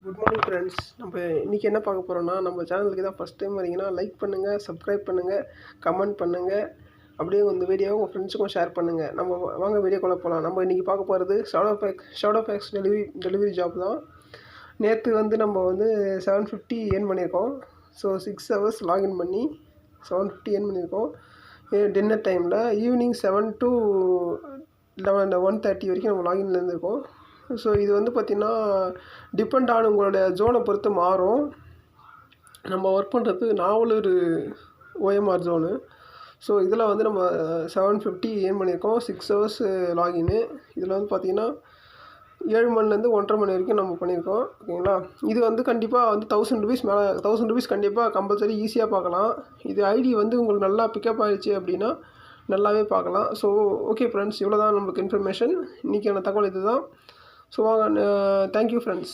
Good morning friends. நம்ம இன்றைக்கி என்ன பார்க்க போகிறோம்னா, நம்ம சேனலுக்கு தான் ஃபஸ்ட் டைம் வரீங்கன்னா லைக் பண்ணுங்கள், சப்ஸ்கிரைப் பண்ணுங்கள், கமெண்ட் பண்ணுங்கள். அப்படியே இந்த வீடியோவை உங்கள் ஃப்ரெண்ட்ஸுக்கும் ஷேர் பண்ணுங்கள். நம்ம வாங்க வீடியோக்குள்ளே போகலாம். நம்ம இன்றைக்கி பார்க்க போகிறது ஷேடோ ஃபேக்ஸ் டெலிவரி ஜாப் தான். நேற்று நம்ம 750 ஏர்ன் பண்ணியிருக்கோம். ஸோ 6 ஹவர்ஸ் லாகின் பண்ணி 750 ஏர்ன் பண்ணியிருக்கோம். டின்னர் டைமில் ஈவினிங் 7 to 1:30 வரைக்கும் நம்ம லாகின்ல இருந்திருக்கோம். ஸோ இது பார்த்திங்கன்னா டிபெண்ட் ஆன் உங்களோட ஜோனை பொறுத்து மாறும். நம்ம ஒர்க் பண்ணுறது நாவலூர் OMR ஜோனு. ஸோ இதில் நம்ம 750 ஏர்ன் பண்ணியிருக்கோம். 6 ஹவர்ஸ் லாகின்னு. இதில் பார்த்திங்கன்னா 7 மணிலேருந்து 1:30 மணி வரைக்கும் நம்ம பண்ணியிருக்கோம். ஓகேங்களா? இது கண்டிப்பாக 1000 ருபீஸ் மேலே 1000 ருபீஸ் கண்டிப்பாக கம்பல்சரி ஈஸியாக பார்க்கலாம். இது ஐடி உங்களுக்கு நல்லா பிக்கப் ஆகிடுச்சு அப்படின்னா நல்லாவே பார்க்கலாம். ஸோ ஓகே ஃப்ரெண்ட்ஸ், இவ்வளோ தான் நம்மளுக்கு இன்ஃபர்மேஷன். இன்றைக்கான தகவல் இது தான். ஸோ வாங்க, தேங்க்யூ ஃப்ரெண்ட்ஸ்.